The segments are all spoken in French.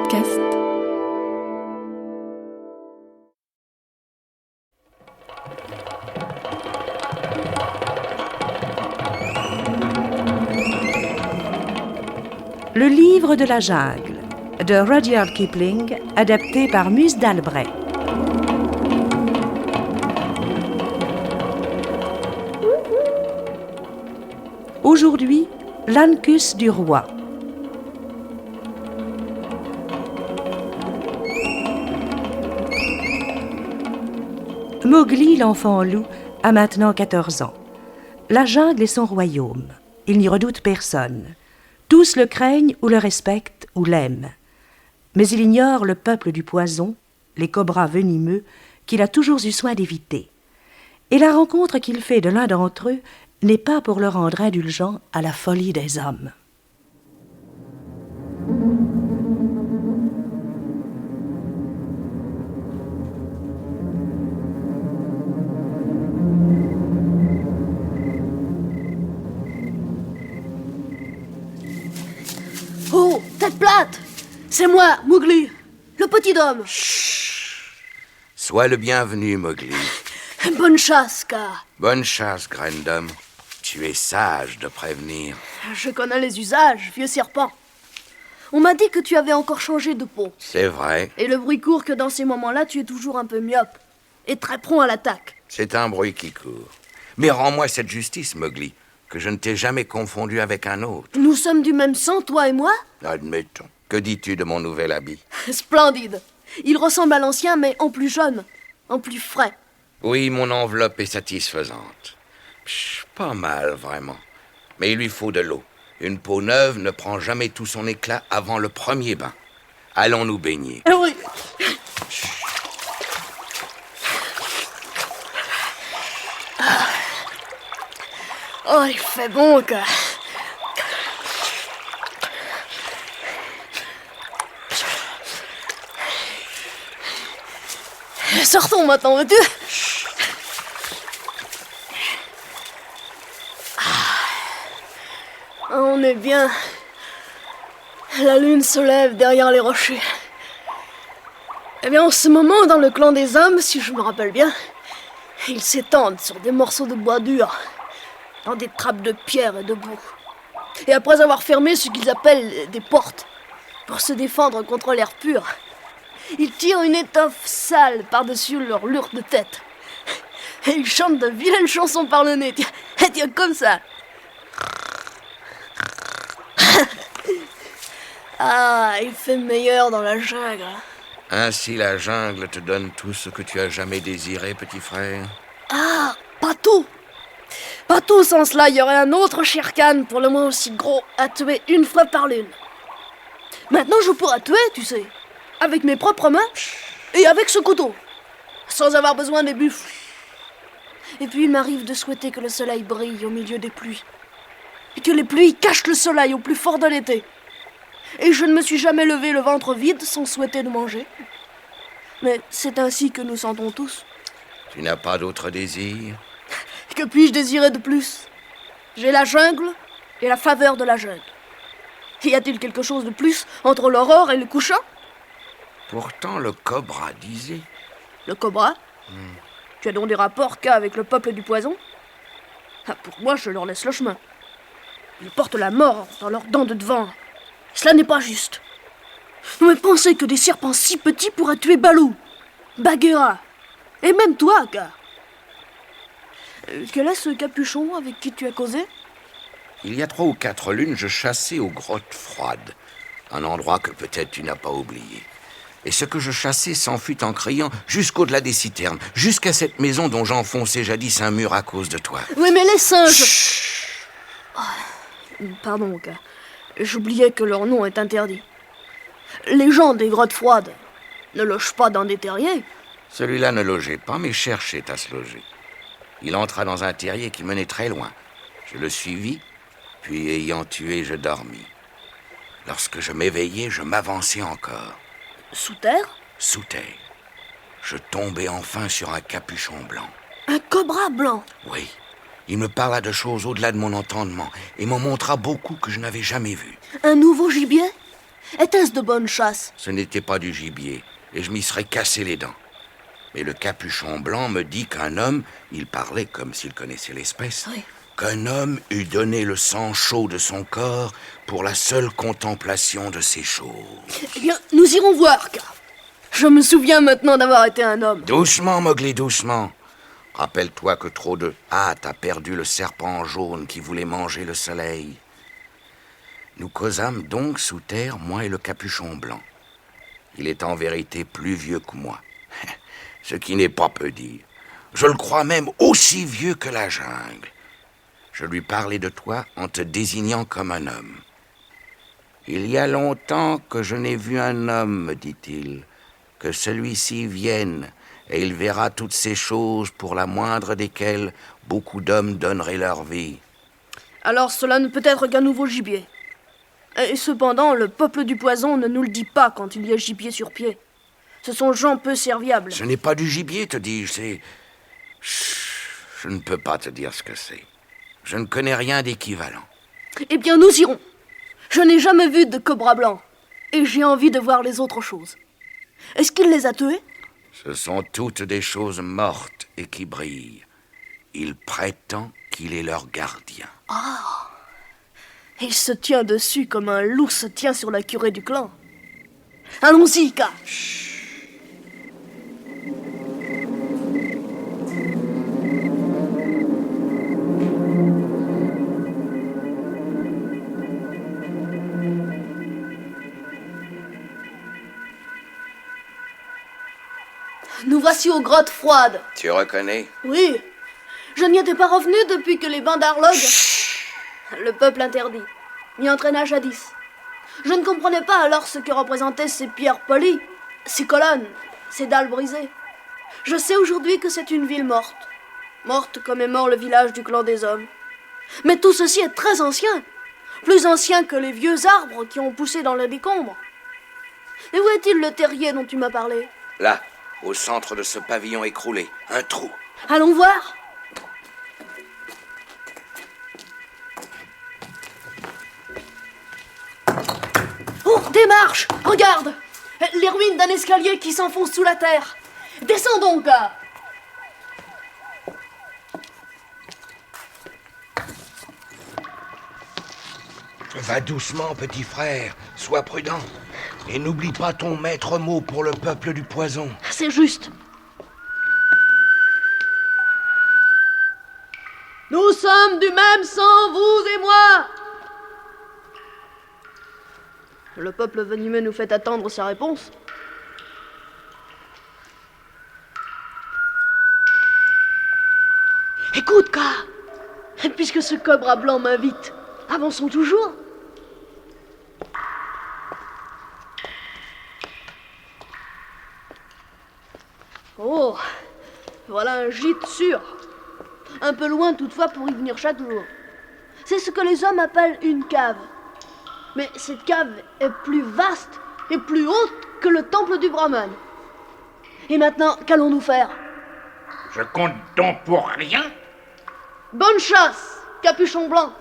podcast. Le livre de la jungle de Rudyard Kipling, adapté par Muse d'Albret. Aujourd'hui, l'Ancus du roi. Mowgli, l'enfant loup, a maintenant 14 ans. La jungle est son royaume. Il n'y redoute personne. Tous le craignent ou le respectent ou l'aiment. Mais il ignore le peuple du poison, les cobras venimeux, qu'il a toujours eu soin d'éviter. Et la rencontre qu'il fait de l'un d'entre eux n'est pas pour le rendre indulgent à la folie des hommes. Oh, tête plate! C'est moi, Mowgli, le petit homme. Chut! Sois le bienvenu, Mowgli. Bonne chasse, Kaa. Bonne chasse, graine d'homme. Tu es sage de prévenir. Je connais les usages, vieux serpent. On m'a dit que tu avais encore changé de peau. C'est vrai, Et le bruit court que dans ces moments-là, tu es toujours un peu myope. Et très prompt à l'attaque. c'est un bruit qui court. Mais rends-moi cette justice, Mowgli, que je ne t'ai jamais confondu avec un autre. Nous sommes du même sang, toi et moi? Admettons. Que dis-tu de mon nouvel habit? Splendide. Il ressemble à l'ancien, mais en plus jeune, en plus frais. Oui, mon enveloppe est satisfaisante. Pas mal, vraiment. Mais il lui faut de l'eau. Une peau neuve ne prend jamais tout son éclat avant le premier bain. Allons nous baigner. Oui. Oh, il fait bon, Kaa. Sortons maintenant, veux-tu? On est bien. La lune se lève derrière les rochers. Eh bien, en ce moment, dans le clan des hommes, si je me rappelle bien, ils s'étendent sur des morceaux de bois dur, dans des trappes de pierre et de boue. Et après avoir fermé ce qu'ils appellent des portes, pour se défendre contre l'air pur, ils tirent une étoffe sale par-dessus leur lourde tête. Et ils chantent de vilaines chansons par le nez. Tiens, comme ça. Ah, il fait meilleur dans la jungle. Ainsi la jungle te donne tout ce que tu as jamais désiré, petit frère. Ah, pas tout. Pas tout, sans cela, il y aurait un autre Shere Khan, pour le moins aussi gros, à tuer une fois par lune. Maintenant, je pourrais tuer, tu sais, avec mes propres mains et avec ce couteau, sans avoir besoin des buffles. Et puis, il m'arrive de souhaiter que le soleil brille au milieu des pluies, et que les pluies cachent le soleil au plus fort de l'été. Et je ne me suis jamais levé le ventre vide sans souhaiter de manger. Mais c'est ainsi que nous sentons tous. Tu n'as pas d'autre désir? Que puis-je désirer de plus? J'ai la jungle et la faveur de la jungle. Y a-t-il quelque chose de plus entre l'aurore et le couchant? Pourtant, le cobra disait... Le cobra? Tu as donc des rapports qu'avec le peuple du poison? Ah, pour moi, je leur laisse le chemin. Ils portent la mort dans leurs dents de devant. Cela n'est pas juste. Mais pensez que des serpents si petits pourraient tuer Baloo, Bagheera, et même toi, Kaa. Quel est ce capuchon avec qui tu as causé? Il y a 3 ou 4 lunes, je chassais aux grottes froides. Un endroit que peut-être tu n'as pas oublié. Et ce que je chassais s'enfuit en criant jusqu'au-delà des citernes, jusqu'à cette maison dont j'enfonçais jadis un mur à cause de toi. Oui, mais les singes... Chut! Pardon, Kaa. J'oubliais que leur nom est interdit. Les gens des grottes froides ne logent pas dans des terriers. Celui-là ne logeait pas, mais cherchait à se loger. Il entra dans un terrier qui menait très loin. Je le suivis, puis ayant tué, je dormis. Lorsque je m'éveillai, je m'avançai encore. Sous terre? Sous terre. Je tombai enfin sur un capuchon blanc. Un cobra blanc? Oui. Il me parla de choses au-delà de mon entendement et m'en montra beaucoup que je n'avais jamais vues. Un nouveau gibier? Était-ce de bonne chasse? Ce n'était pas du gibier, et je m'y serais cassé les dents. Mais le capuchon blanc me dit qu'un homme, il parlait comme s'il connaissait l'espèce, Oui. qu'un homme eût donné le sang chaud de son corps pour la seule contemplation de ces choses. Eh bien, nous irons voir, car je me souviens maintenant d'avoir été un homme. Doucement, Mowgli, doucement. Rappelle-toi que trop de hâte a perdu le serpent jaune qui voulait manger le soleil. Nous causâmes donc sous terre, moi et le capuchon blanc. Il est en vérité plus vieux que moi. Ce qui n'est pas peu dire. Je le crois même aussi vieux que la jungle. Je lui parlais de toi en te désignant comme un homme. Il y a longtemps que je n'ai vu un homme, me dit-il, que celui-ci vienne, et il verra toutes ces choses pour la moindre desquelles beaucoup d'hommes donneraient leur vie. Alors cela ne peut être qu'un nouveau gibier. Et cependant, le peuple du poison ne nous le dit pas quand il y a gibier sur pied. Ce sont gens peu serviables. Ce n'est pas du gibier, te dis-je, c'est... Chut, je ne peux pas te dire ce que c'est. Je ne connais rien d'équivalent. Eh bien, nous irons. Je n'ai jamais vu de cobra blanc. Et j'ai envie de voir les autres choses. Est-ce qu'il les a tués? Ce sont toutes des choses mortes et qui brillent. Il prétend qu'il est leur gardien. Il se tient dessus comme un loup se tient sur la curée du clan. Allons-y, Ika. Nous voici aux grottes froides. Tu reconnais? Oui, je n'y étais pas revenu depuis que les Bandarlogs, le peuple interdit, m'y entraîna jadis. Je ne comprenais pas alors ce que représentaient ces pierres polies, ces colonnes, ces dalles brisées. Je sais aujourd'hui que c'est une ville morte. Morte comme est mort le village du clan des hommes. Mais tout ceci est très ancien. Plus ancien que les vieux arbres qui ont poussé dans les décombres. Et où est-il le terrier dont tu m'as parlé? Là, au centre de ce pavillon écroulé, un trou. Allons voir. Oh, des marches! Regarde! Les ruines d'un escalier qui s'enfonce sous la terre. Descendons, gars! Va doucement, petit frère. Sois prudent. Et n'oublie pas ton maître mot pour le peuple du poison. C'est juste. Nous sommes du même sang, vous et moi! Le peuple venimeux nous fait attendre sa réponse. Écoute, Ka! Puisque ce cobra blanc m'invite, avançons toujours. Oh, voilà un gîte sûr. Un peu loin toutefois pour y venir chaque jour. C'est ce que les hommes appellent une cave. Mais cette cave est plus vaste et plus haute que le temple du Brahman. Et maintenant, qu'allons-nous faire? Je compte donc pour rien? Bonne chasse, capuchon blanc.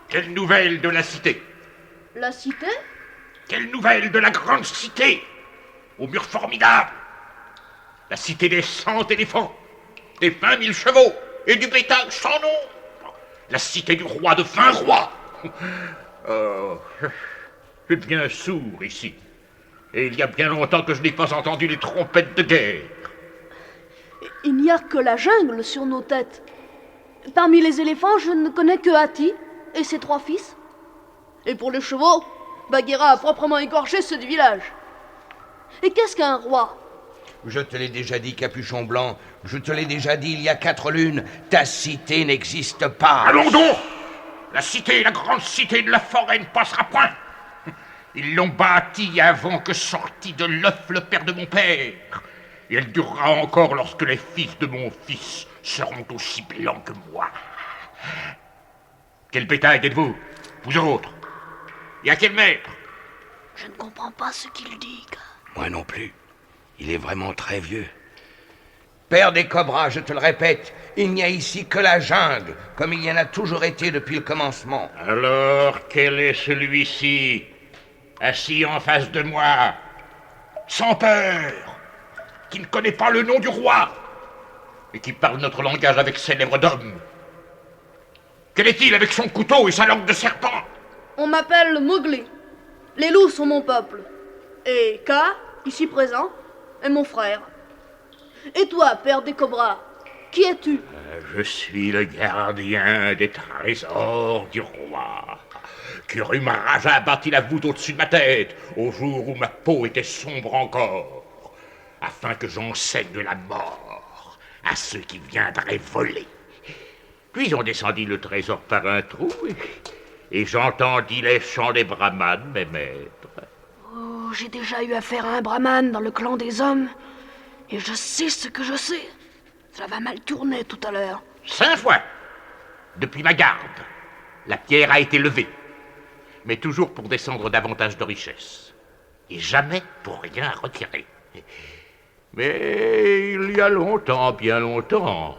Quelle nouvelle de la cité? La cité? Quelle nouvelle de la grande cité? Aux murs formidables? La cité des 100 éléphants, des 20 000 chevaux et du bétail sans nombre. La cité du roi de 20 rois. Oh, je suis bien sourd ici. Et il y a bien longtemps que je n'ai pas entendu les trompettes de guerre. Il n'y a que la jungle sur nos têtes. Parmi les éléphants, je ne connais que Hati et ses 3 fils. Et pour les chevaux, Bagheera a proprement écorché ceux du village. Et qu'est-ce qu'un roi? Je te l'ai déjà dit, capuchon blanc. Je te l'ai déjà dit il y a 4 lunes. Ta cité n'existe pas. Allons donc! La cité, la grande cité de la forêt ne passera point. Ils l'ont bâtie avant que sortit de l'œuf le père de mon père. Et elle durera encore lorsque les fils de mon fils seront aussi blancs que moi. Quel bétail êtes-vous, vous autres? Et à quel maître? Je ne comprends pas ce qu'il dit. Moi non plus. Il est vraiment très vieux. Père des cobras, je te le répète, il n'y a ici que la jungle, comme il y en a toujours été depuis le commencement. Alors, quel est celui-ci? assis en face de moi, sans peur, qui ne connaît pas le nom du roi, et qui parle notre langage avec ses lèvres d'homme. Quel est-il avec son couteau et sa langue de serpent? On m'appelle Mowgli. Les loups sont mon peuple. Et K, ici présent, est mon frère. Et toi, père des cobras, qui es-tu? Je suis le gardien des trésors du roi. Kuru Maharaja bâtit la voûte au-dessus de ma tête, au jour où ma peau était sombre encore, afin que j'enseigne la mort à ceux qui viendraient voler. Puis on descendit le trésor par un trou, et j'entendis les chants des brahmanes, mes maîtres. Oh, j'ai déjà eu affaire à un brahman dans le clan des hommes, et je sais ce que je sais. Ça va mal tourner tout à l'heure. 5 fois, depuis ma garde, la pierre a été levée, mais toujours pour descendre davantage de richesses, et jamais pour rien retirer. Mais il y a longtemps, bien longtemps,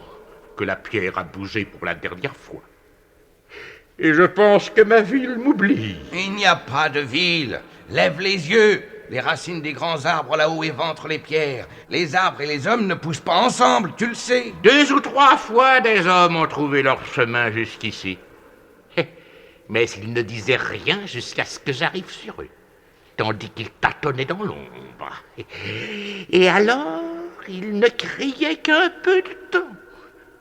que la pierre a bougé pour la dernière fois. Et je pense que ma ville m'oublie. Il n'y a pas de ville. Lève les yeux. Les racines des grands arbres là-haut éventrent les pierres. Les arbres et les hommes ne poussent pas ensemble, tu le sais. 2 ou 3 fois, des hommes ont trouvé leur chemin jusqu'ici. Mais ils ne disaient rien jusqu'à ce que j'arrive sur eux, tandis qu'ils tâtonnaient dans l'ombre. Et alors, ils ne criaient qu'un peu de temps,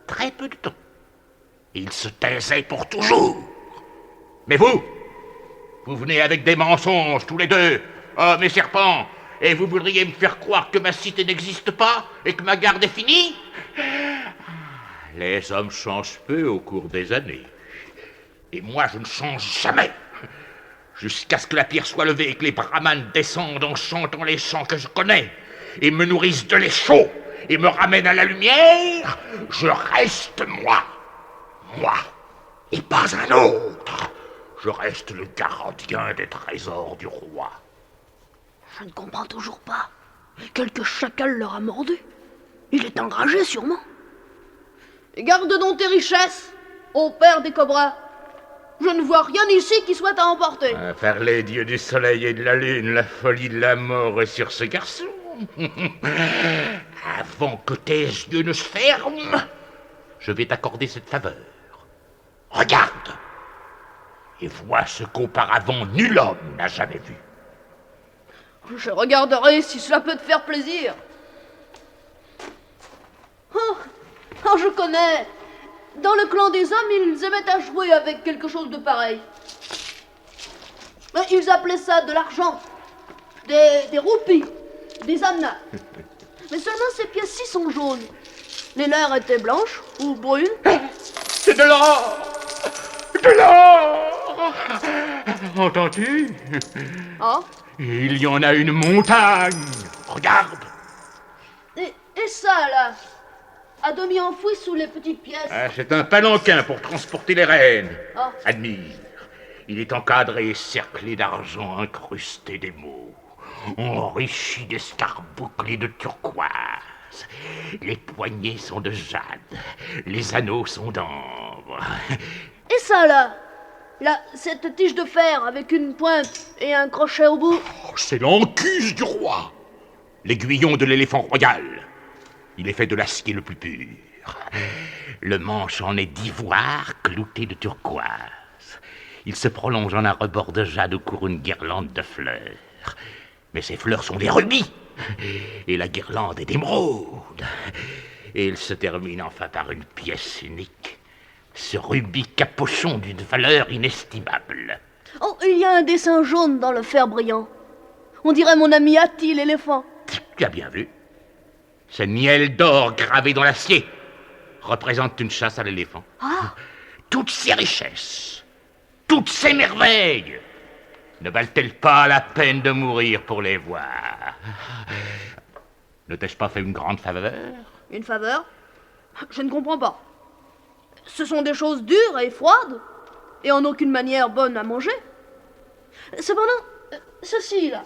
très peu de temps. Ils se taisaient pour toujours. Mais vous venez avec des mensonges, tous les deux, hommes et serpents, et vous voudriez me faire croire que ma cité n'existe pas et que ma garde est finie? Les hommes changent peu au cours des années. Et moi, je ne change jamais. Jusqu'à ce que la pierre soit levée et que les brahmanes descendent en chantant les chants que je connais et me nourrissent de lait chaud et me ramènent à la lumière, je reste moi. Moi, et pas un autre. Je reste le gardien des trésors du roi. Je ne comprends toujours pas. Quelque chacal leur a mordu. Il est enragé, sûrement. Et garde donc tes richesses, ô père des cobras. Je ne vois rien ici qui soit à emporter. Par les dieux du soleil et de la lune, la folie de la mort est sur ce garçon. Avant que tes yeux ne se ferment, je vais t'accorder cette faveur. Regarde et vois ce qu'auparavant nul homme n'a jamais vu. Je regarderai si cela peut te faire plaisir. Oh, je connais. Dans le clan des hommes, ils aimaient à jouer avec quelque chose de pareil. Ils appelaient ça de l'argent, des roupies, des amnas. Mais seulement ces pièces-ci sont jaunes. Les leurs étaient blanches ou brunes. C'est de l'or! De l'or! Entends-tu? Ah. Il y en a une montagne. Regarde. Et ça, là, à demi enfoui sous les petites pièces. C'est un palanquin pour transporter les reines. Ah. Admire. Il est encadré et cerclé d'argent incrusté d'émaux, enrichi d'escarboucles et de turquoise. Les poignets sont de jade, les anneaux sont d'ambre. Et ça, là, cette tige de fer avec une pointe et un crochet au bout. C'est l'ancuse du roi, l'aiguillon de l'éléphant royal. Il est fait de l'acier le plus pur. Le manche en est d'ivoire clouté de turquoise. Il se prolonge en un rebord de jade où court une guirlande de fleurs. Mais ces fleurs sont des rubis, et la guirlande est d'émeraude. Et il se termine enfin par une pièce unique, ce rubis capochon d'une valeur inestimable. Oh, il y a un dessin jaune dans le fer brillant. On dirait mon ami Hatti, l'éléphant. Tu as bien vu. Ce niel d'or gravé dans l'acier représente une chasse à l'éléphant. Ah. Toutes ces richesses, toutes ces merveilles, ne valent-elles pas la peine de mourir pour les voir? Ne t'ai-je pas fait une grande faveur? Une faveur? Je ne comprends pas. Ce sont des choses dures et froides, et en aucune manière bonnes à manger. Cependant, ceci, là,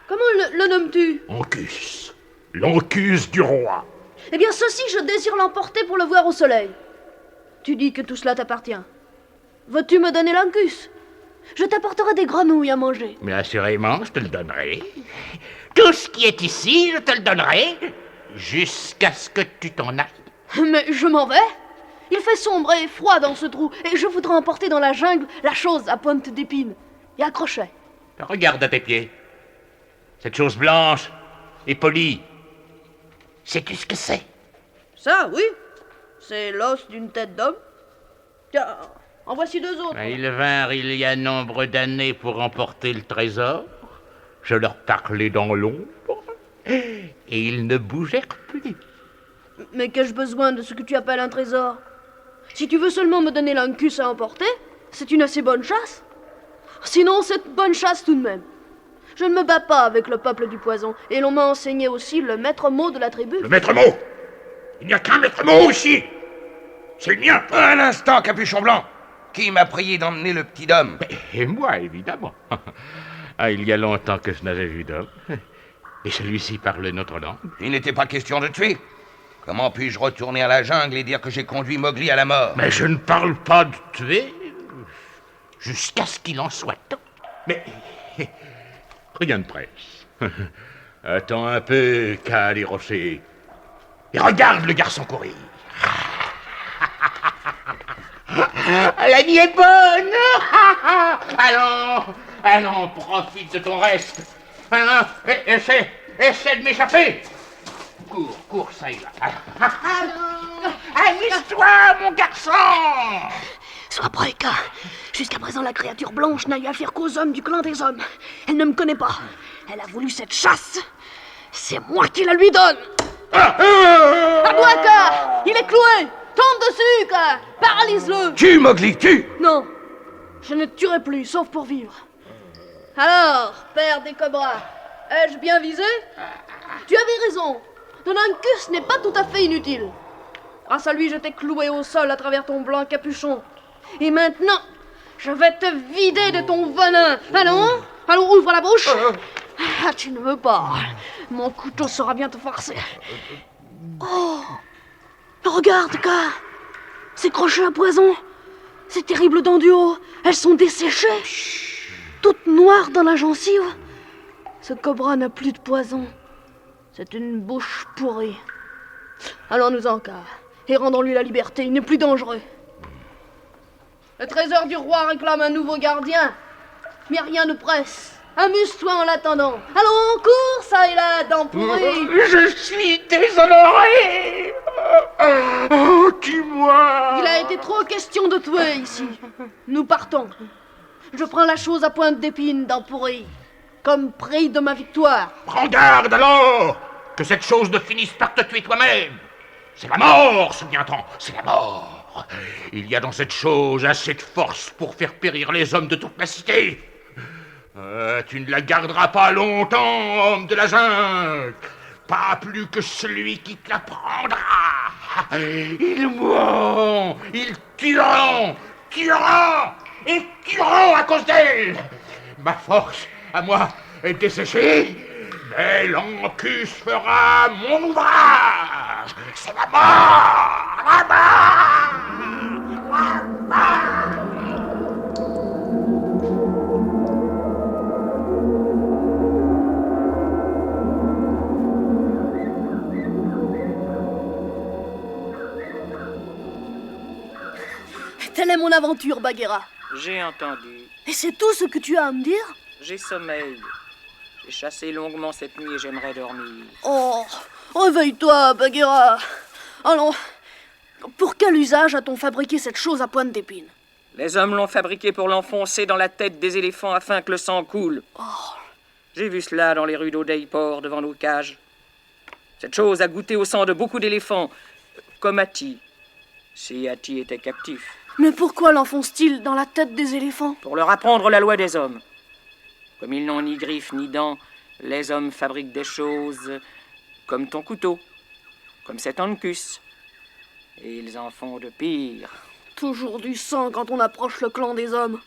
comment le nommes-tu? Ancus, l'ancus du roi. Eh bien, ceci, je désire l'emporter pour le voir au soleil. Tu dis que tout cela t'appartient. Veux-tu me donner l'ancus? Je t'apporterai des grenouilles à manger. Mais assurément, je te le donnerai. Tout ce qui est ici, je te le donnerai, jusqu'à ce que tu t'en ailles. Mais je m'en vais. Il fait sombre et froid dans ce trou, et je voudrais emporter dans la jungle la chose à pointe d'épine et à crochet. Regarde à tes pieds. Cette chose blanche et polie. Sais-tu ce que c'est? Ça, oui. C'est l'os d'une tête d'homme. Tiens, en voici deux autres. Ils vinrent il y a nombre d'années pour emporter le trésor. Je leur parlais dans l'ombre, et ils ne bougèrent plus. Mais qu'ai-je besoin de ce que tu appelles un trésor? Si tu veux seulement me donner l'Uncus à emporter, c'est une assez bonne chasse. Sinon, c'est une bonne chasse tout de même. Je ne me bats pas avec le peuple du poison, et l'on m'a enseigné aussi le maître mot de la tribu. Le maître mot? Il n'y a qu'un maître mot ici. C'est le mien. Un instant, Capuchon Blanc. Qui m'a prié d'emmener le petit Dom? Et moi, évidemment. Ah, il y a longtemps que je n'avais vu d'homme. Et celui-ci parle notre langue. Il n'était pas question de tuer. Comment puis-je retourner à la jungle et dire que j'ai conduit Mowgli à la mort? Mais je ne parle pas de tuer, jusqu'à ce qu'il en soit temps. Mais rien ne presse. Attends un peu, Cal et Rocher. Et regarde le garçon courir. La vie est bonne. Allons, profite de ton reste. Allons, essaie de m'échapper. Cours, ça y va. Amuse-toi, mon garçon. Sois prêt, Car. Jusqu'à présent, la créature blanche n'a eu affaire qu'aux hommes du clan des hommes. Elle ne me connaît pas. Elle a voulu cette chasse. C'est moi qui la lui donne. À toi, Car. Il est cloué. Tombe dessus, Car. Paralyse-le. Tue, Mowgli, tue. Non, je ne tuerai plus, sauf pour vivre. Alors, père des cobras, ai-je bien visé? Tu avais raison. Ton Uncus n'est pas tout à fait inutile. Grâce à lui, je t'ai cloué au sol à travers ton blanc capuchon. Et maintenant, je vais te vider de ton venin. Allons, ouvre la bouche. Ah, tu ne veux pas. Mon couteau saura bien te forcer. Oh, regarde, Car. Ces crochets à poison, ces terribles dents du haut, elles sont desséchées. Toutes noires dans la gencive. Ce cobra n'a plus de poison. C'est une bouche pourrie. Allons-nous-en, Car, et rendons-lui la liberté, il n'est plus dangereux. Le trésor du roi réclame un nouveau gardien, mais rien ne presse. Amuse-toi en l'attendant. Allons, cours, ça et là, dents pourries. Je suis déshonoré. Oh, tue-moi. Il a été trop question de tuer ici. Nous partons. Je prends la chose à pointe d'épine, dents pourries, comme prix de ma victoire. Prends garde alors que cette chose ne finisse par te tuer toi-même. C'est la mort, souviens-t'en, c'est la mort. Il y a dans cette chose assez de force pour faire périr les hommes de toute la cité. Tu ne la garderas pas longtemps, homme de la jungle. Pas plus que celui qui te la prendra. Ils mourront, ils tueront et tueront à cause d'elle. Ma force, à moi, est desséchée, mais l'Uncus fera mon ouvrage. C'est la mort, la mort, la mort. Telle est mon aventure, Bagheera. J'ai entendu. Et c'est tout ce que tu as à me dire? J'ai sommeil. J'ai chassé longuement cette nuit et j'aimerais dormir. Oh, réveille-toi, Bagheera. Allons, pour quel usage a-t-on fabriqué cette chose à pointe d'épine? Les hommes l'ont fabriquée pour l'enfoncer dans la tête des éléphants afin que le sang coule. J'ai vu cela dans les rues d'Odeipor devant nos cages. Cette chose a goûté au sang de beaucoup d'éléphants, comme Hati, si Hati était captif. Mais pourquoi l'enfonce-t-il dans la tête des éléphants? Pour leur apprendre la loi des hommes. Comme ils n'ont ni griffes ni dents, les hommes fabriquent des choses comme ton couteau, comme cet Uncus. Et ils en font de pire. Toujours du sang quand on approche le clan des hommes.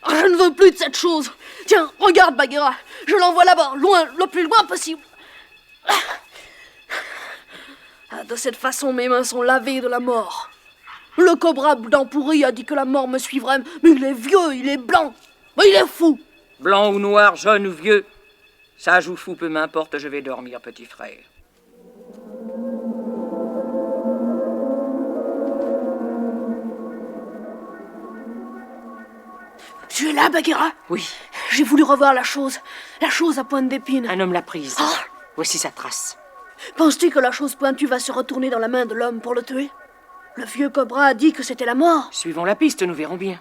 Je ne veux plus de cette chose. Tiens, regarde, Bagheera. Je l'envoie là-bas, loin, le plus loin possible. De cette façon, mes mains sont lavées de la mort. Le cobra dents pourries a dit que la mort me suivrait, mais il est vieux, il est blanc. Mais il est fou. Blanc ou noir, jeune ou vieux, sage ou fou, peu m'importe, je vais dormir, petit frère. Tu es là, Bagheera? Oui, J'ai voulu revoir la chose à pointe d'épine. un homme l'a prise. Ah. Voici sa trace. Penses-tu que la chose pointue va se retourner dans la main de l'homme pour le tuer? Le vieux cobra a dit que c'était la mort. Suivons la piste, nous verrons bien.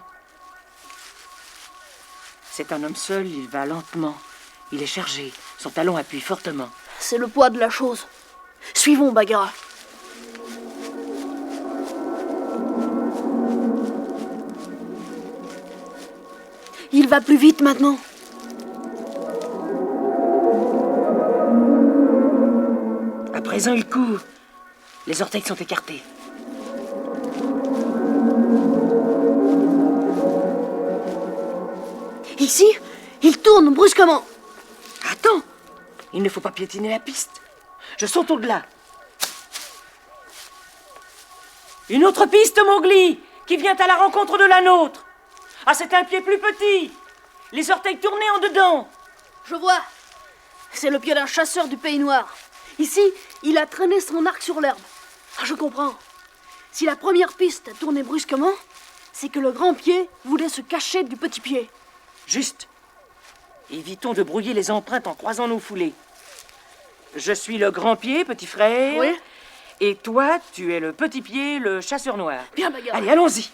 C'est un homme seul, il va lentement. Il est chargé, son talon appuie fortement. C'est le poids de la chose. Suivons, Bagheera. Il va plus vite maintenant. À présent, il court. Les orteils sont écartés. Ici, il tourne brusquement. Attends, il ne faut pas piétiner la piste. Je saute au-delà. Une autre piste, Mowgli, qui vient à la rencontre de la nôtre. Ah, c'est un pied plus petit. Les orteils tournés en dedans. Je vois. C'est le pied d'un chasseur du Pays Noir. Ici, il a traîné son arc sur l'herbe. Ah, je comprends. Si la première piste a tourné brusquement, c'est que le grand pied voulait se cacher du petit pied. Juste. Évitons de brouiller les empreintes en croisant nos foulées. Je suis le grand pied, petit frère. Oui. Et toi, tu es le petit pied, le chasseur noir. Bien, Bagheera. Allez, allons-y.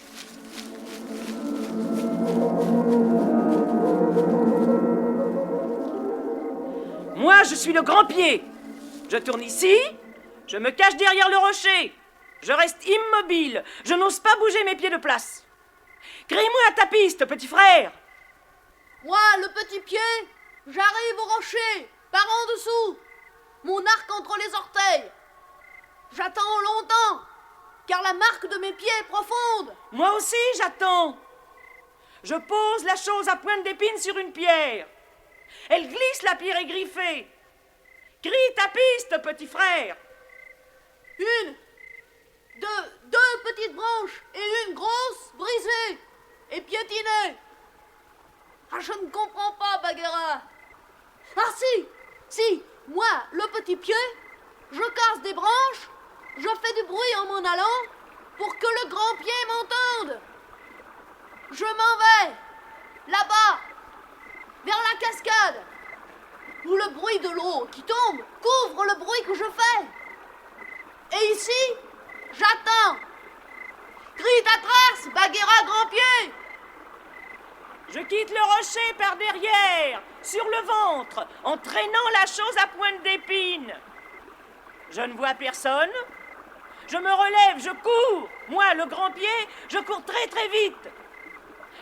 Moi, je suis le grand pied. Je tourne ici, je me cache derrière le rocher. Je reste immobile, je n'ose pas bouger mes pieds de place. Crie-moi à ta piste, petit frère. Moi, le petit pied, j'arrive au rocher, par en dessous. Mon arc entre les orteils. J'attends longtemps, car la marque de mes pieds est profonde. Moi aussi, j'attends. Je pose la chose à pointe d'épine sur une pierre. Elle glisse, la pierre est griffée. Crie ta piste, petit frère. Deux petites branches et une grosse brisée et piétinée. Ah, je ne comprends pas, Bagheera. Ah si, moi, le petit pied, je casse des branches, je fais du bruit en m'en allant pour que le grand pied m'entende. Je m'en vais, là-bas, vers la cascade, où le bruit de l'eau qui tombe couvre le bruit que je fais. Et ici, j'attends. Crie ta trace, Bagheera grand-pied. Je quitte le rocher par derrière, sur le ventre, en traînant la chose à pointe d'épine. Je ne vois personne. Je me relève, je cours. Moi, le grand pied, je cours très très vite.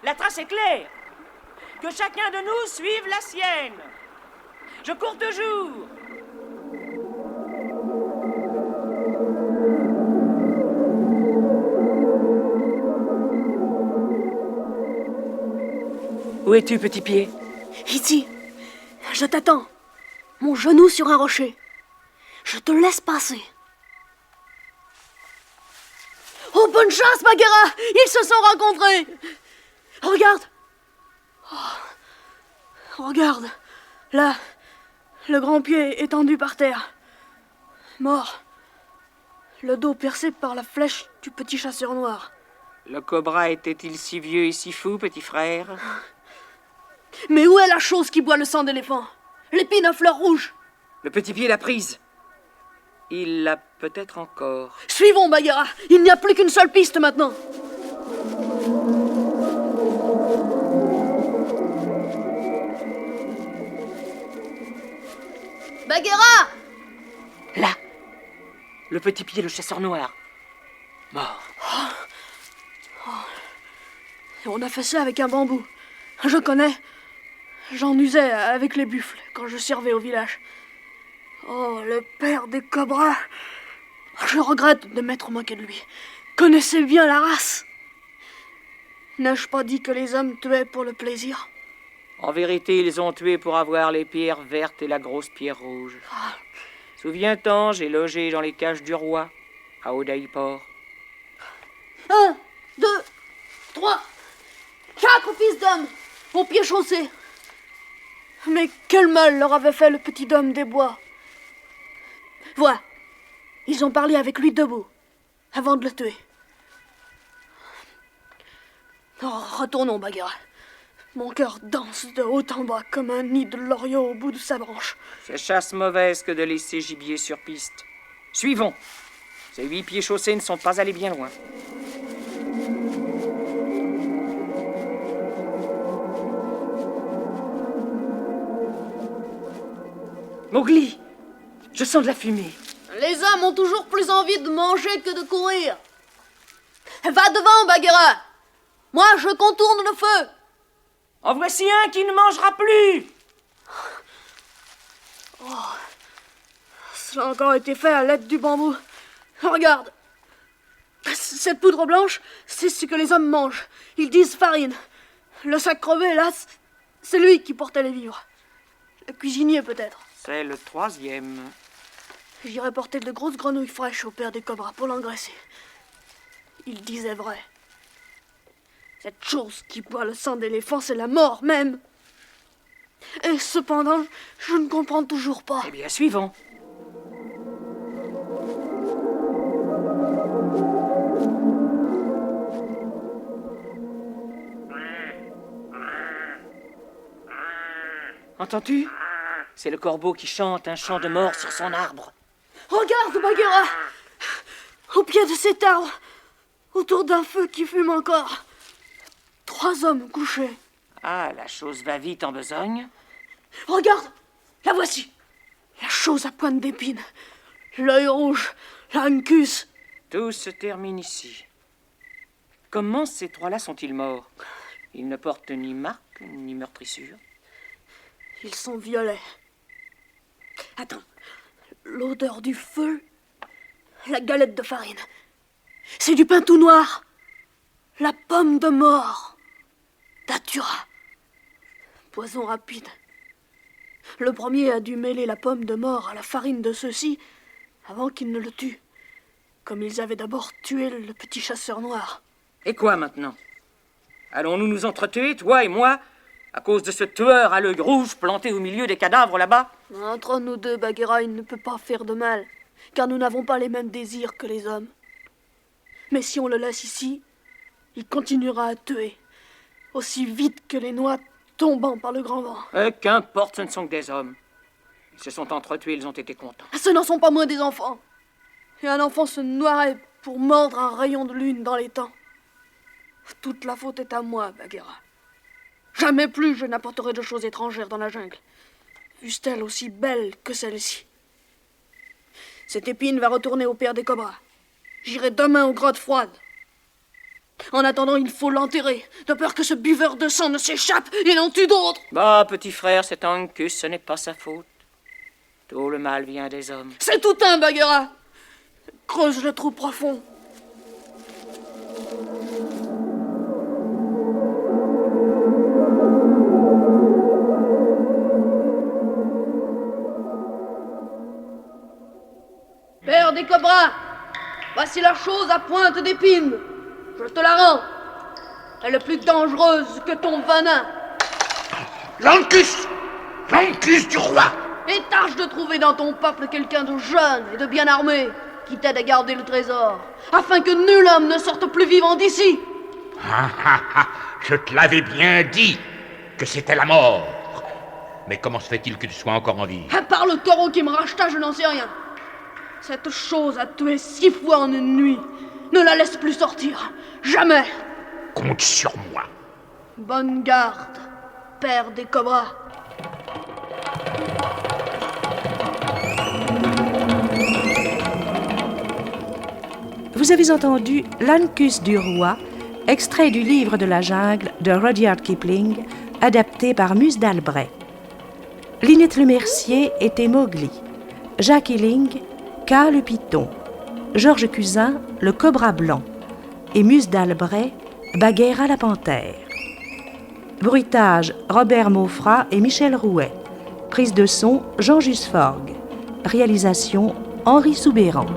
La trace est claire. Que chacun de nous suive la sienne. Je cours toujours. Où es-tu, petit pied? Ici, je t'attends, mon genou sur un rocher. Je te laisse passer. Oh, bonne chance, Bagheera! Ils se sont rencontrés! Regarde! Oh, regarde! Là, le grand pied étendu par terre. Mort. Le dos percé par la flèche du petit chasseur noir. Le cobra était-il si vieux et si fou, petit frère? Mais où est la chose qui boit le sang d'éléphant? L'épine à fleurs rouges. Le petit pied l'a prise. Il l'a peut-être encore. Suivons, Bagheera. Il n'y a plus qu'une seule piste maintenant. Bagheera! Là. Le petit pied, le chasseur noir. Mort. On a fait ça avec un bambou. Je connais. J'en usais avec les buffles quand je servais au village. Oh, le père des cobras. Je regrette de m'être moqué de lui. Connaissez bien la race. N'ai-je pas dit que les hommes tuaient pour le plaisir? En vérité, ils ont tué pour avoir les pierres vertes et la grosse pierre rouge. Souviens-t'en, j'ai logé dans les cages du roi, à Odaipor. 1, 2, 3, 4 fils d'hommes. au pied chaussé. Mais quel mal leur avait fait le petit homme des bois. Vois, ils ont parlé avec lui debout, avant de le tuer. Oh, retournons, Bagheera. Mon cœur danse de haut en bas comme un nid de loriot au bout de sa branche. C'est chasse mauvaise que de laisser gibier sur piste. Suivons. Ces 8 pieds chaussés ne sont pas allés bien loin. Mowgli, je sens de la fumée. Les hommes ont toujours plus envie de manger que de courir. Va devant, Bagheera. Moi, je contourne le feu. En voici un qui ne mangera plus. Cela a encore été fait à l'aide du bambou. Regarde. Cette poudre blanche, c'est ce que les hommes mangent. Ils disent farine. Le sac crevé, là, c'est lui qui portait les vivres. Le cuisinier, peut-être. C'est le 3e. J'irai porter de grosses grenouilles fraîches au père des cobras pour l'engraisser. Il disait vrai. Cette chose qui boit le sang d'éléphant, c'est la mort même. Et cependant, je ne comprends toujours pas. Eh bien, suivons. Entends-tu? C'est le corbeau qui chante un chant de mort sur son arbre. Regarde, Bagheera! Au pied de cet arbre, autour d'un feu qui fume encore, 3 hommes couchés. Ah, la chose va vite en besogne. Regarde, la voici. La chose à pointe d'épine, l'œil rouge, l'Ankus. Tout se termine ici. Comment ces 3-là sont-ils morts? Ils ne portent ni marque, ni meurtrissure. Ils sont violets. Attends, l'odeur du feu, la galette de farine. C'est du pain tout noir. La pomme de mort. Datura. Poison rapide. Le premier a dû mêler la pomme de mort à la farine de ceux-ci avant qu'ils ne le tuent. Comme ils avaient d'abord tué le petit chasseur noir. Et quoi maintenant? Allons-nous nous entretuer, toi et moi, à cause de ce tueur à l'œil rouge planté au milieu des cadavres là-bas? Entre nous deux, Bagheera, il ne peut pas faire de mal, car nous n'avons pas les mêmes désirs que les hommes. Mais si on le laisse ici, il continuera à tuer, aussi vite que les noix tombant par le grand vent. Qu'importe, ce ne sont que des hommes. Ils se sont entretués, ils ont été contents. Ce n'en sont pas moins des enfants. Et un enfant se noierait pour mordre un rayon de lune dans les temps. Toute la faute est à moi, Bagheera. Jamais plus je n'apporterai de choses étrangères dans la jungle, fussent-elles aussi belles que celle-ci. Cette épine va retourner au père des cobras. J'irai demain aux grottes froides. En attendant, il faut l'enterrer, de peur que ce buveur de sang ne s'échappe et n'en tue d'autres. Bah, petit frère, cet Ankus, ce n'est pas sa faute. Tout le mal vient des hommes. C'est tout un, Bagheera. Creuse le trou profond. Père des cobras, voici la chose à pointe d'épine. Je te la rends. Elle est plus dangereuse que ton venin. L'Ankus! L'Ankus du roi! Et tâche de trouver dans ton peuple quelqu'un de jeune et de bien armé qui t'aide à garder le trésor, afin que nul homme ne sorte plus vivant d'ici. Je te l'avais bien dit que c'était la mort. Mais comment se fait-il que tu sois encore en vie? Par le taureau qui me racheta, je n'en sais rien. Cette chose a tué 6 fois en une nuit. Ne la laisse plus sortir. Jamais. Compte sur moi. Bonne garde, père des cobras. Vous avez entendu L'Ankus du roi, extrait du livre de la jungle de Rudyard Kipling, adapté par Muse d'Albret. Lynette Lemercier était Mowgli, Jacques Hilling, K le python, Georges Cusin, le cobra blanc, et Muse d'Albret, Bagheera la panthère. Bruitage, Robert Maufra et Michel Rouet. Prise de son, Jean Jusforgue. Réalisation, Henri Soubéran.